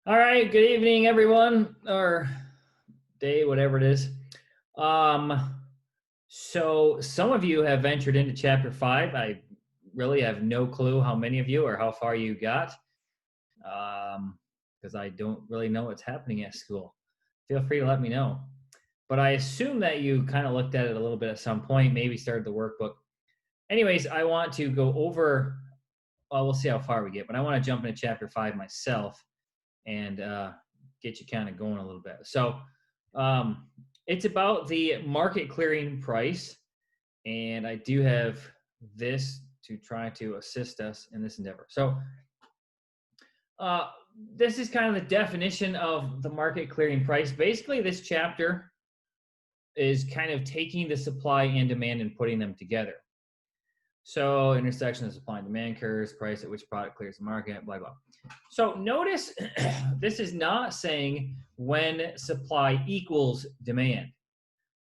All right, good evening, everyone, or day, whatever it is. Um, so some of you have ventured into chapter 5. I really have no clue how many of you or how far you got, because I don't really know what's happening at school. Feel free to let me know. But I assume that you kind of looked at it a little bit at some point, maybe started the workbook. Anyways, I want to go over, well, we'll see how far we get, but I want to jump into chapter 5 myself and get you kind of going a little bit. So um, it's about the market clearing price, and I do have this to try to assist us in this endeavor. So uh, this is kind of the definition of the market clearing price. Basically, this chapter is kind of taking the supply and demand and putting them together. So intersection of supply and demand curves, price at which product clears the market, blah, blah. So notice this is not saying when supply equals demand,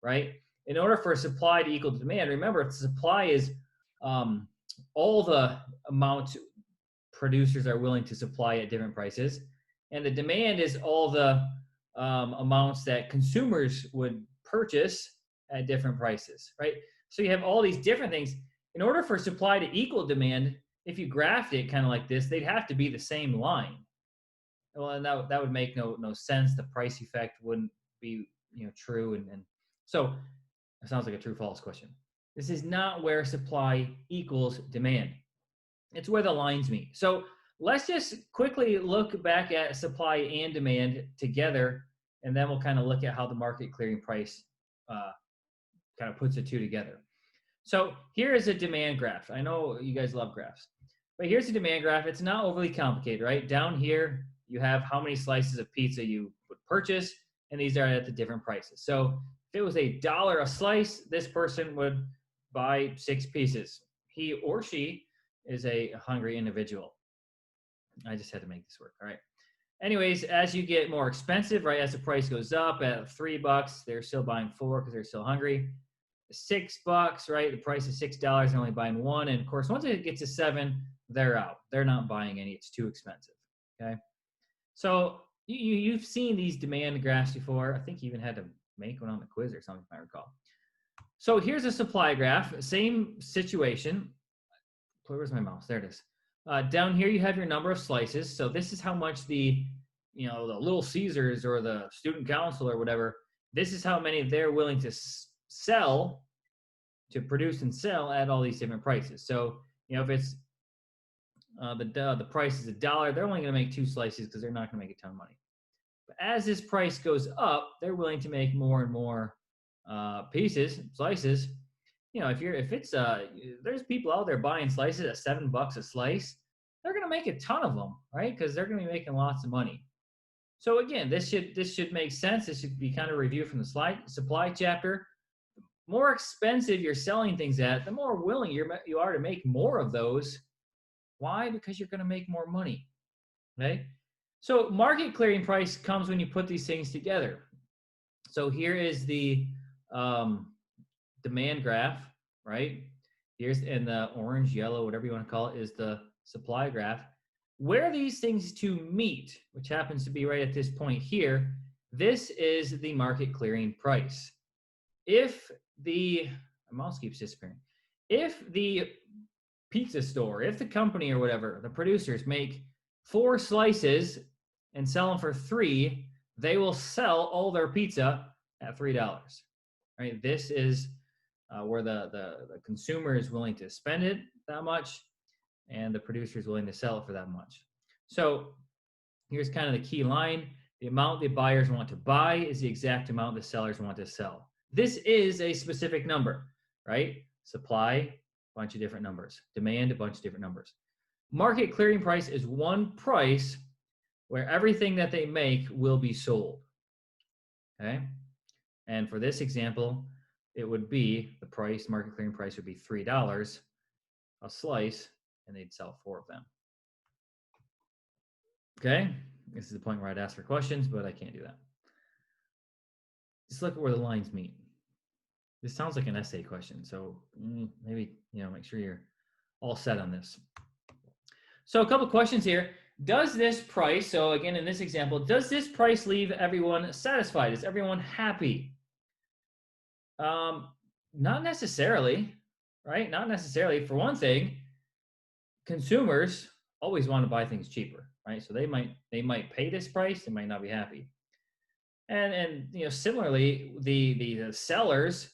right? In order for supply to equal demand, remember supply is all the amount producers are willing to supply at different prices. And the demand is all the amounts that consumers would purchase at different prices, right? So you have all these different things. In order for supply to equal demand, if you graphed it kind of like this, they'd have to be the same line. Well, and that would make no sense. The price effect wouldn't be true, and so it sounds like a true false question. This is not where supply equals demand. It's where the lines meet. So let's just quickly look back at supply and demand together, and then we'll kind of look at how the market clearing price kind of puts the two together. So here is a demand graph. I know you guys love graphs, but here's a demand graph. It's not overly complicated, right? Down here, you have how many slices of pizza you would purchase, and these are at the different prices. So if it was $1 a slice, this person would buy 6 pieces. He or she is a hungry individual. I just had to make this work. All right. Anyways, as you get more expensive, right, as the price goes up at $3, they're still buying 4 because they're still hungry. $6, right? The price is $6, they're only buying 1. And of course, once it gets to 7, they're out. They're not buying any. It's too expensive. Okay. So you've seen these demand graphs before. I think you even had to make one on the quiz or something, if I recall. So here's a supply graph, same situation. Where's my mouse? There it is. Down here, you have your number of slices. So this is how much the Little Caesars or the student council or whatever, this is how many they're willing to sell, to produce and sell at all these different prices. So, if it's the price is $1, they're only going to make 2 slices because they're not going to make a ton of money. But as this price goes up, they're willing to make more and more slices. If it's there's people out there buying slices at $7 a slice, they're going to make a ton of them, right? Because they're going to be making lots of money. So again, this should make sense. This should be kind of review from the supply chapter. The more expensive you're selling things at, the more willing you are to make more of those. Why? Because you're going to make more money. Okay. So market clearing price comes when you put these things together. So here is the demand graph, right? Here's in the orange, yellow, whatever you want to call it, is the supply graph. Where these things two meet, which happens to be right at this point here, this is the market clearing price. If the mouse keeps disappearing, if the pizza store, if the company or whatever, the producers make 4 slices and sell them for 3, they will sell all their pizza at $3. Right? This is where the consumer is willing to spend it that much, and the producer is willing to sell it for that much. So here's kind of the key line. The amount the buyers want to buy is the exact amount the sellers want to sell. This is a specific number, right? Supply, a bunch of different numbers. Demand, a bunch of different numbers. Market clearing price is one price where everything that they make will be sold. Okay? And for this example, it would be the price, market clearing price would be $3 a slice, and they'd sell 4 of them. Okay, this is the point where I'd ask for questions, but I can't do that. Just look at where the lines meet. This sounds like an essay question, so maybe make sure you're all set on this. So a couple questions here. Does this price, so again, in this example, does this price leave everyone satisfied? Is everyone happy? Um, Not necessarily, right? Not necessarily. For one thing, consumers always want to buy things cheaper, right? So they might pay this price, they might not be happy. And similarly, the sellers,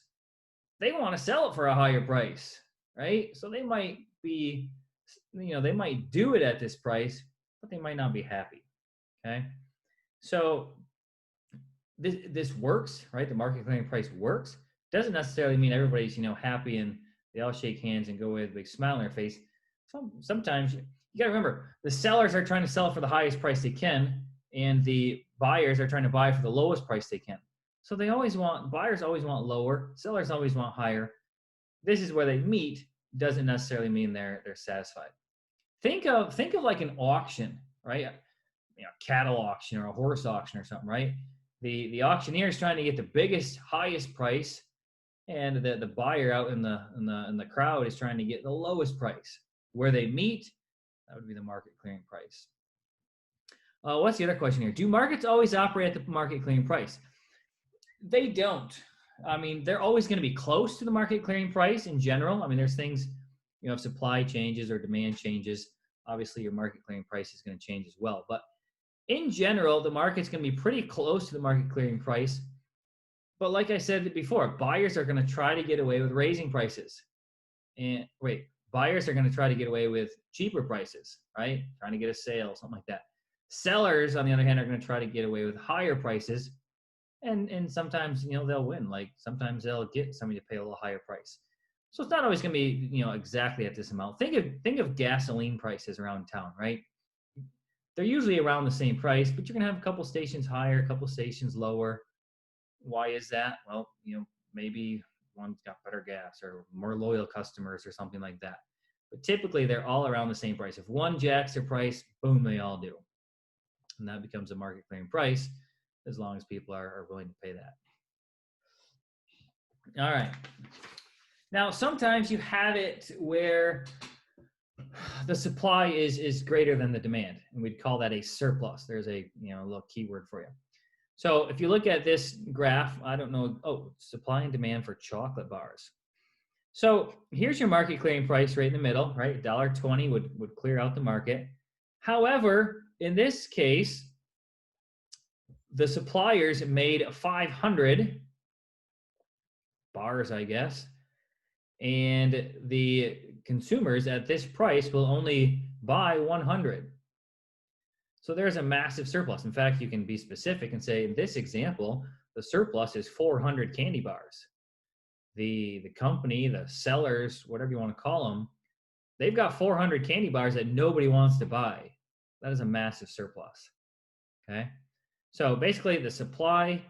they want to sell it for a higher price, right? So they might be, they might do it at this price, but they might not be happy. Okay. So this works, right? The market clearing price works. Doesn't necessarily mean everybody's happy and they all shake hands and go away with a big smile on their face. Sometimes you got to remember the sellers are trying to sell for the highest price they can, and the buyers are trying to buy for the lowest price they can. So buyers always want lower, sellers always want higher. This is where they meet. Doesn't necessarily mean they're satisfied. Think of like an auction, right? Cattle auction or a horse auction or something, right? The auctioneer is trying to get the biggest, highest price, and the buyer out in the crowd is trying to get the lowest price. Where they meet, that would be the market clearing price. What's the other question here? Do markets always operate at the market clearing price? They don't. I mean, they're always going to be close to the market clearing price in general. I mean, there's things, if supply changes or demand changes, obviously your market clearing price is going to change as well. But in general, the market's going to be pretty close to the market clearing price. But like I said before, buyers are going to try to get away with raising prices. Buyers are going to try to get away with cheaper prices, right? Trying to get a sale, something like that. Sellers, on the other hand, are going to try to get away with higher prices. And sometimes, they'll win. Like sometimes they'll get somebody to pay a little higher price. So it's not always going to be, exactly at this amount. Think of gasoline prices around town, right? They're usually around the same price, but you're going to have a couple stations higher, a couple stations lower. Why is that? Well, maybe one's got better gas or more loyal customers or something like that. But typically, they're all around the same price. If one jacks their price, boom, they all do. And that becomes a market clearing price as long as people are willing to pay that. All right. Now, sometimes you have it where the supply is greater than the demand, and we'd call that a surplus. There's a little keyword for you. So if you look at this graph, I don't know, supply and demand for chocolate bars. So here's your market clearing price right in the middle, right? $1.20 would clear out the market. However, in this case, the suppliers made 500 bars, I guess, and the consumers at this price will only buy 100. So there's a massive surplus. In fact, you can be specific and say, in this example, the surplus is 400 candy bars. The company, the sellers, whatever you want to call them, they've got 400 candy bars that nobody wants to buy. That is a massive surplus. Okay. So basically the supply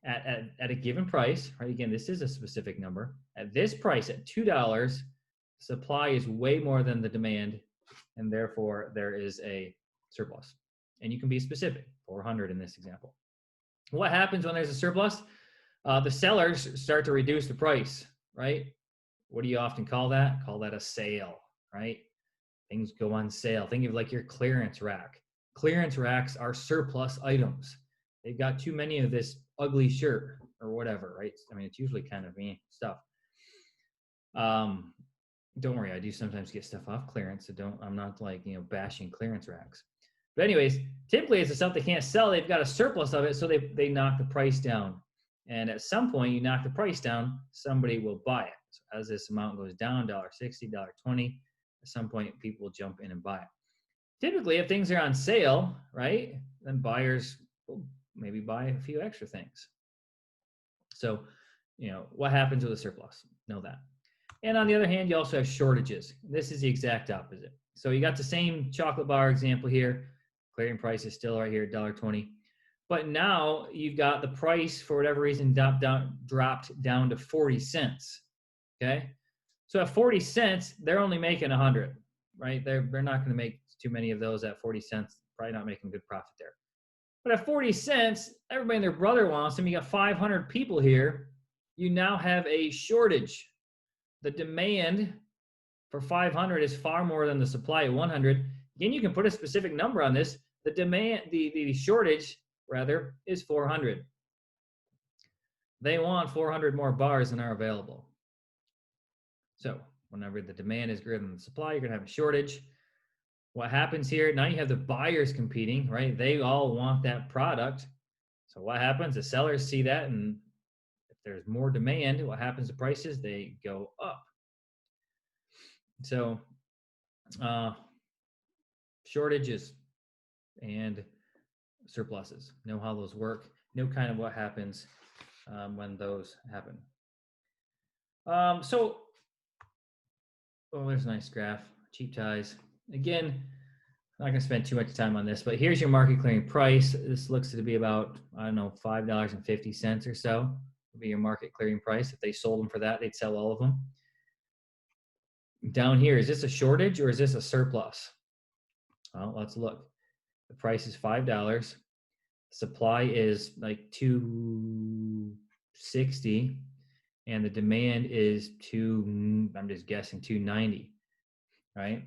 at a given price, right? Again, this is a specific number. At this price, at $2, supply is way more than the demand, and therefore there is a surplus. And you can be specific, 400 in this example. What happens when there's a surplus? The sellers start to reduce the price, right? What do you often call that? Call that a sale, right? Things go on sale. Think of like your clearance rack. Clearance racks are surplus items. They've got too many of this ugly shirt or whatever, right? I mean, it's usually kind of stuff. Don't worry, I do sometimes get stuff off clearance, so I'm not like, bashing clearance racks. But anyways, typically it's the stuff they can't sell. They've got a surplus of it, so they knock the price down. And at some point, you knock the price down, somebody will buy it. So as this amount goes down, $1.60, $1.20, at some point, people will jump in and buy it. Typically, if things are on sale, right, then buyers will maybe buy a few extra things. So, what happens with a surplus? Know that. And on the other hand, you also have shortages. This is the exact opposite. So you got the same chocolate bar example here. Clearing price is still right here, $1.20. But now you've got the price, for whatever reason, dropped down to 40 cents. Okay? So at 40 cents, they're only making 100, right? They're not going to make too many of those at 40 cents. Probably not making good profit there. But at 40 cents, everybody and their brother wants them. You got 500 people here. You now have a shortage. The demand for 500 is far more than the supply at 100. Again, you can put a specific number on this. The demand, the shortage rather, is 400. They want 400 more bars than are available. So whenever the demand is greater than the supply, you're gonna have a shortage. What happens here? Now you have the buyers competing, right? They all want that product. So what happens? The sellers see that, and if there's more demand, what happens to prices? They go up. So shortages and surpluses. Know how those work. Know kind of what happens when those happen. So, there's a nice graph. Cheap ties. Again, I'm not going to spend too much time on this, but here's your market clearing price. This looks to be about, I don't know, $5.50 or so would be your market clearing price. If they sold them for that, they'd sell all of them. Down here, is this a shortage or is this a surplus? Well, let's look. The price is $5. Supply is like 260, and the demand is I'm just guessing 290, right?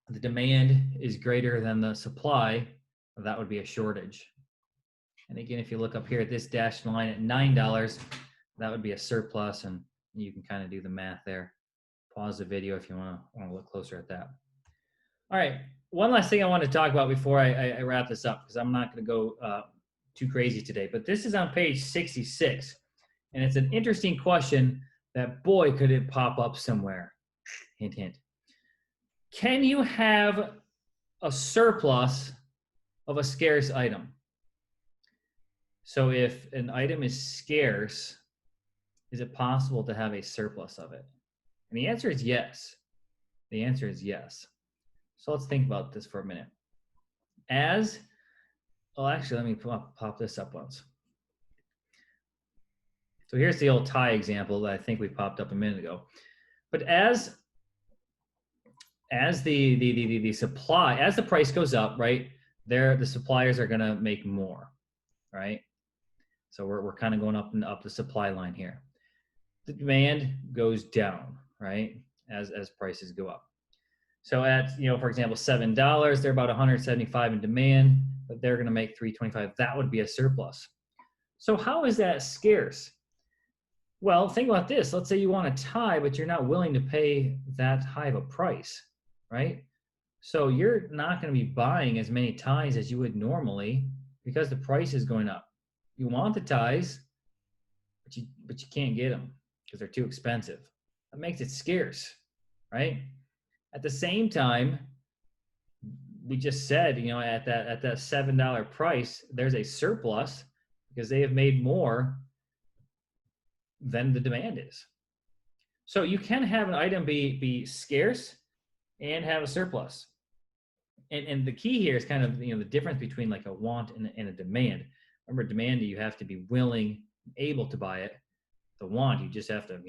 The demand is greater than the supply, that would be a shortage. And again, if you look up here at this dashed line at $9, that would be a surplus, and you can kind of do the math there. Pause the video if you want to look closer at that. All right, one last thing I want to talk about before I wrap this up, because I'm not going to go too crazy today, but this is on page 66, and it's an interesting question that, boy, could it pop up somewhere. Hint, hint. Can you have a surplus of a scarce item? So if an item is scarce, is it possible to have a surplus of it? And the answer is yes. The answer is yes. So let's think about this for a minute. Actually, let me pop this up once. So here's the old tie example that I think we popped up a minute ago. But as the supply, as the price goes up, right, the suppliers are going to make more, right? So we're kind of going up and up the supply line here. The demand goes down, right, as prices go up. So at, for example, $7, they're about 175 in demand, but they're going to make 325. That would be a surplus. So how is that scarce? Well, think about this. Let's say you want a tie, but you're not willing to pay that high of a price, right? So you're not going to be buying as many ties as you would normally because the price is going up. You want the ties, but you can't get them because they're too expensive. That makes it scarce, right? At the same time, we just said, at that $7 price, there's a surplus because they have made more than the demand is. So you can have an item be scarce and have a surplus. And the key here is kind of, the difference between like a want and a demand. Remember, demand, you have to be willing, able to buy it. The want, you just have to,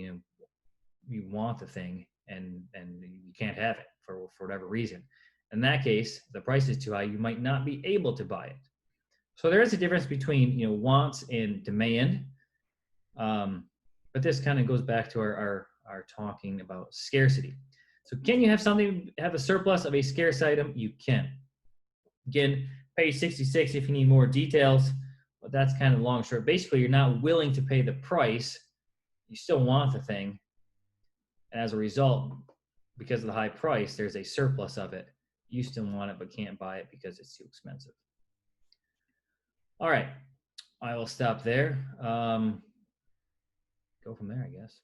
you want the thing and you can't have it for whatever reason. In that case, the price is too high, you might not be able to buy it. So there is a difference between, wants and demand. But this kind of goes back to our talking about scarcity. So can you have a surplus of a scarce item? You can. Again, page 66 if you need more details, but that's kind of long and short. Basically, you're not willing to pay the price. You still want the thing. And as a result, because of the high price, there's a surplus of it. You still want it, but can't buy it because it's too expensive. All right, I will stop there. Go from there, I guess.